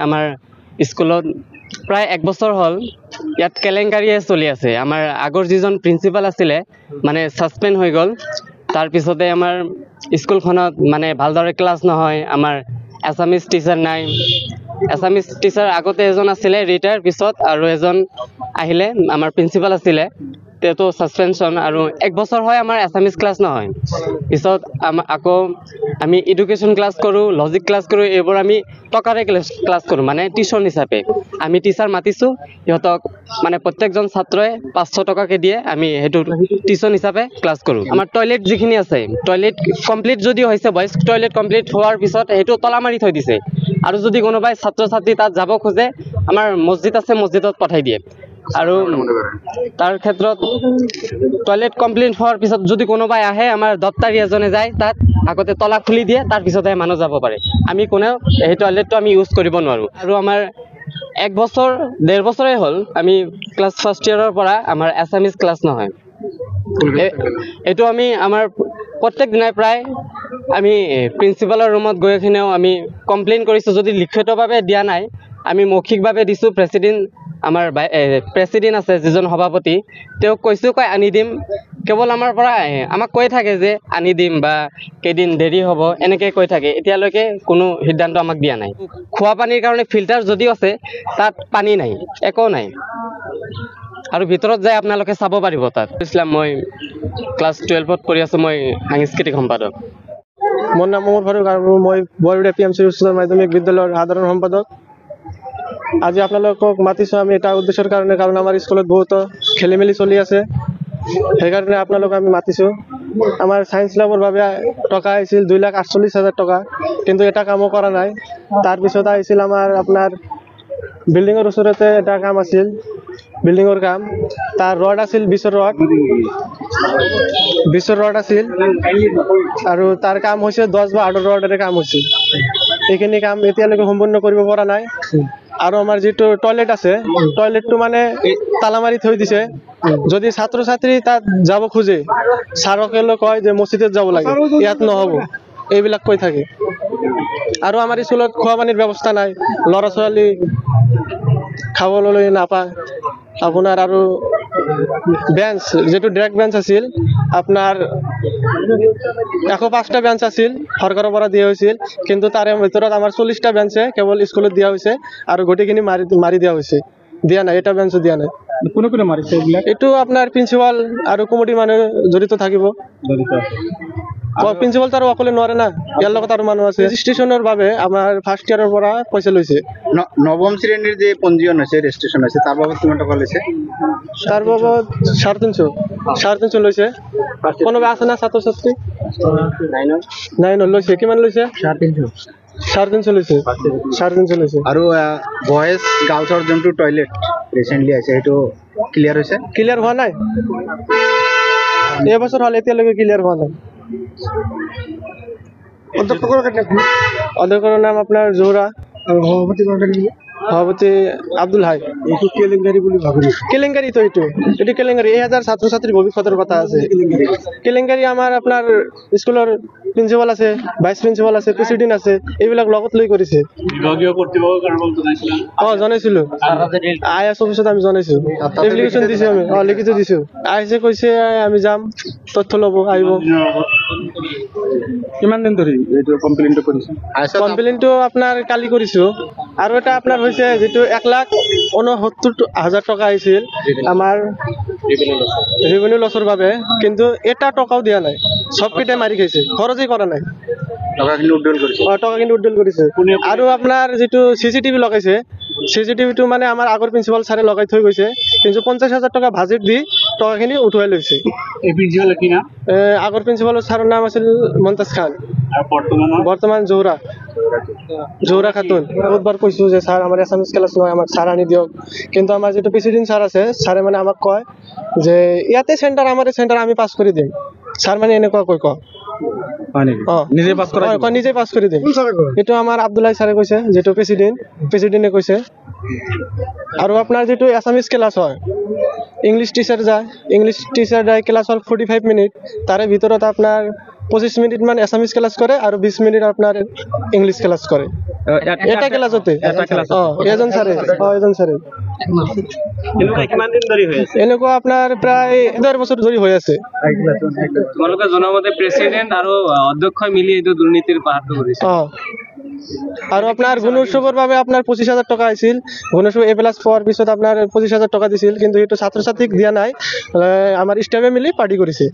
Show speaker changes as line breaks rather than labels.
আমাৰ স্কুলত প্ৰায় 1 বছৰ হ'ল ইয়াত কেলেংকাৰীয়ে চলি আছে। আমাৰ আগৰ যিজন প্ৰিন্সিপাল আছিলে মানে সাসপেন্ড হৈ গ'ল। তাৰ পিছতে আমাৰ স্কুলখনত মানে ভালদৰে ক্লাছ নহয়। আমাৰ এছামিজ টিচাৰ নাই। এছামিজ টিচাৰ আগতে এজন আছিলে ৰিটায়াৰ, পিছত আৰু এজন আহিলে আমাৰ প্ৰিন্সিপাল আছিলে, তেওঁতো সাসপেনশ্যন। আৰু 1 বছৰ হয় আমাৰ এছামিজ ক্লাছ নহয়। পিছত আকৌ আমি এডুকেশ্যন ক্লাছ কৰোঁ, লজিক ক্লাছ কৰোঁ। এইবোৰ আমি টকাৰে ক্লাছ কৰোঁ, মানে টিউশ্যন হিচাপে। আমি টিচাৰ মাতিছোঁ, সিহঁতক মানে প্ৰত্যেকজন ছাত্ৰই 500 টকাকৈ দিয়ে। আমি সেইটো টিউশ্যন হিচাপে ক্লাছ কৰোঁ। আমাৰ টয়লেট যিখিনি আছে, টয়লেট কমপ্লিট যদি হৈছে, বইজ টয়লেট কমপ্লিট হোৱাৰ পিছত সেইটো তলা মাৰি থৈ দিছে। আৰু যদি কোনোবাই ছাত্ৰ ছাত্ৰী তাত যাব খোজে, আমাৰ মছজিদ আছে, মছজিদত পঠাই দিয়ে। আৰু তাৰ ক্ষেত্ৰত টয়লেট কমপ্লিট হোৱাৰ পিছত যদি কোনোবাই আহে, আমাৰ দপ্তাৰী এজনে যায় তাত আগতে তলা খুলি দিয়ে, তাৰপিছতহে মানুহ যাব পাৰে। আমি কোনেও সেই টয়লেটটো আমি ইউজ কৰিব নোৱাৰোঁ। আৰু আমাৰ 1 বছৰ 1.5 বছৰেই হ'ল আমি ক্লাছ ফাৰ্ষ্ট ইয়াৰৰ পৰা আমাৰ এছামিজ ক্লাছ নহয়। এইটো আমি আমাৰ প্ৰত্যেক দিনাই প্ৰায় আমি প্ৰিন্সিপালৰ ৰুমত গৈ কিনেও আমি কমপ্লেইন কৰিছোঁ। যদি লিখিতভাৱে দিয়া নাই, আমি মৌখিকভাৱে দিছোঁ। আমাৰ প্ৰেচিডেণ্ট আছে যিজন সভাপতি, তেওঁক কৈছোঁ, আনি দিম। কেৱল আমাৰ পৰা আমাক কৈ থাকে যে আনি দিম বা কেইদিন দেৰি হ'ব, এনেকৈ কৈ থাকে। এতিয়ালৈকে কোনো সিদ্ধান্ত আমাক দিয়া নাই। খোৱা পানীৰ কাৰণে ফিল্টাৰ যদিও আছে, তাত পানী নাই, একো নাই। আৰু ভিতৰত যাই আপোনালোকে চাব পাৰিব তাত। ইছলাম, মই ক্লাছ 12ত পঢ়ি আছোঁ। মই সাংস্কৃতিক সম্পাদক।
মোৰ নাম মহম্মদ ফাৰুক আৰু মই বৰবিৰা PMC উচ্চতৰ মাধ্যমিক বিদ্যালয়ৰ সাধাৰণ সম্পাদক। আজি আপোনালোকক মাতিছোঁ আমি এটা উদ্দেশ্যৰ কাৰণে, কাৰণ আমাৰ স্কুলত বহুতো খেলি মেলি চলি আছে। সেইকাৰণে আপোনালোকক আমি মাতিছোঁ। আমাৰ ছায়েন্স লেবৰ বাবে টকা আহিছিল 2,48,000 টকা, কিন্তু এটা কামো কৰা নাই। তাৰপিছত আহিছিল আমাৰ আপোনাৰ বিল্ডিঙৰ ওচৰতে এটা কাম আছিল, বিল্ডিঙৰ কাম। তাৰ ৰড আছিল 20 ৰড আছিল, আৰু তাৰ কাম হৈছে 10 বা 18 ৰডেৰে কাম হৈছিল। এইখিনি কাম এতিয়ালৈকে সম্পূৰ্ণ কৰিব পৰা নাই। আৰু আমাৰ যিটো টয়লেট আছে, টয়লেটটো মানে তালা মাৰি থৈ দিছে। যদি ছাত্ৰ ছাত্ৰী তাত যাব খোজে, ছাৰকে কয় যে মছজিদত যাব লাগে, ইয়াত নহ'ব, এইবিলাক কৈ থাকে। আৰু আমাৰ স্কুলত খোৱা পানীৰ ব্যৱস্থা নাই, ল'ৰা ছোৱালী খাবলৈ নাপায় আপোনাৰ। আৰু বেঞ্চ, যিটো ড্ৰেক বেঞ্চ আছিল, আপোনাৰ 105টা বেঞ্চ আছিল, চৰকাৰৰ পৰা দিয়া হৈছিল। কিন্তু তাৰে ভিতৰত আমাৰ 40টা বেঞ্চে কেৱল স্কুলত দিয়া হৈছে, আৰু গোটেইখিনি মাৰি দিয়া হৈছে। দিয়া নাই, এটা বেঞ্চো দিয়া নাই। কোনে মাৰিছে এইবিলাক? এইটো আপোনাৰ প্ৰিন্সিপাল আৰু কমিটিৰ মানুহ জড়িত থাকিব। প্ৰিন্সিপাল তো আৰু অকলে নোৱাৰে না, ইয়াৰ লগত আৰু মানুহ আছে। ৰেজিষ্ট্ৰেশ্যনৰ বাবে আমাৰ ফাৰ্ষ্ট ইয়াৰৰ পৰা পইচা লৈছে।
নৱম শ্ৰেণীৰ যে পঞ্জীয়ন হৈছে, ৰেজিষ্ট্ৰেশ্যন হৈছে, তাৰ বাবদ কিমান টকা লৈছে?
তাৰ বাবদ 350 লৈছে। কোনোবা আছে না ছাত্ৰ ছাত্ৰী? নাই লৈছে। কিমান লৈছে? 350 লৈছে। 350 লৈছে।
আৰু বয়েজ গাৰ্লছৰ যোনটো টয়লেট ৰিচেণ্টলি আছে, সেইটো ক্লিয়াৰ হৈছে?
ক্লিয়াৰ হোৱা নাই, এবছৰ হ'ল, এতিয়ালৈকে ক্লিয়াৰ হোৱা নাই। অধ্যক্ষৰ নাম আপোনাৰ জোহৰা, সভাপতি আব্দুল হাই। এইটো কেলেংকাৰী বুলি ভাবিলো। কেলেংকাৰীতো এইটো কেলেংকাৰী। 1000 ছাত্ৰ ছাত্ৰীৰ ভৱিষ্যতৰ কথা আছে। কেলেংকাৰী আমাৰ আপোনাৰ স্কুলৰ প্ৰিন্সিপাল আছে, ভাইচ প্ৰিন্সিপাল আছে, প্ৰেচিডেণ্ট আছে, এইবিলাক লগত লৈ কৰিছে। জনাইছিলো, IAS অফিচত আমি জনাইছো, এপ্লিকেশ্যন দিছো আমি, লিখিত দিছো। আহিছে, কৈছে আমি যাম, তথ্য ল'ব আহিব। কিমান দিন ধৰি এইটো কমপ্লেইনটো কৰিছে? কমপ্লেইনটো আপোনাৰ কালি কৰিছো। আৰু এটা আপোনাৰ হৈছে, যিটো 1,69,000 টকা আহিছিল আমাৰ ৰেভিনিউ লছৰ বাবে, কিন্তু এটা টকাও দিয়া নাই। চবকেইটাই মাৰি খাইছে, খৰচেই কৰা নাই। টকাখিনি উদ্দল কৰিছে। আৰু আপোনাৰ যিটো CCTV লগাইছে, CCTVটো মানে আমাৰ আগৰ প্ৰিন্সিপাল ছাৰে লগাই থৈ গৈছে, কিন্তু 50,000 টকা বাজেট দি টকাখিনি উঠুৱাই লৈছে। আগৰ প্ৰিন্সিপালৰ ছাৰৰ নাম আছিল মমতাজ খান, বৰ্তমান জোহৰা খাতুন। বহুতবাৰ কৈছো যে ছাৰ আমাৰ এছামিজ ক্লাছ নহয়, আমাক ছাৰ আনি দিয়ক। কিন্তু আমাৰ যিটো প্ৰেচিডেণ্ট ছাৰ আছে, ছাৰে মানে আমাক কয় যে ইয়াতে চেণ্টাৰ, আমাৰ চেণ্টাৰ, আমি পাছ কৰি দিম। ছাৰ মানে এনেকুৱা কয় নিজে পাছ কৰি দিম। এইটো আমাৰ আব্দুল্লাহ ছাৰে কৈছে, যিটো প্ৰেচিডেণ্টে কৈছে। আৰু আপোনাৰ যিটো এছামিজ ক্লাছ হয়, ইংলিছ টিচাৰ যায় ক্লাছ হ'ল 45 মিনিট, তাৰে ভিতৰত আপোনাৰ 25 মিনিট মান এছামিজ ক্লাছ কৰে আৰু 20 মিনিট আপোনাৰ ইংলিছ ক্লাছ কৰে এটা ক্লাছতে এজন ছাৰে এনেকুৱা আপোনাৰ প্ৰায় 11 বছৰ ধৰি হৈ আছে।
তোমালোকে জনামতে প্ৰেচিডেণ্ট আৰু অধ্যক্ষই মিলি এইটো দুৰ্নীতিৰ পাহাৰটো কৰিছে।
আৰু আপোনাৰ গুণোৎসৱৰ বাবে আপোনাৰ 25,000 টকা আহিছিল। গুণোৎসৱ A+ পোৱাৰ পিছত আপোনাৰ 25,000 টকা দিছিল, কিন্তু সেইটো ছাত্ৰ ছাত্ৰীক দিয়া নাই, আমাৰ ষ্টাফে মিলি পাৰ্টি কৰিছে।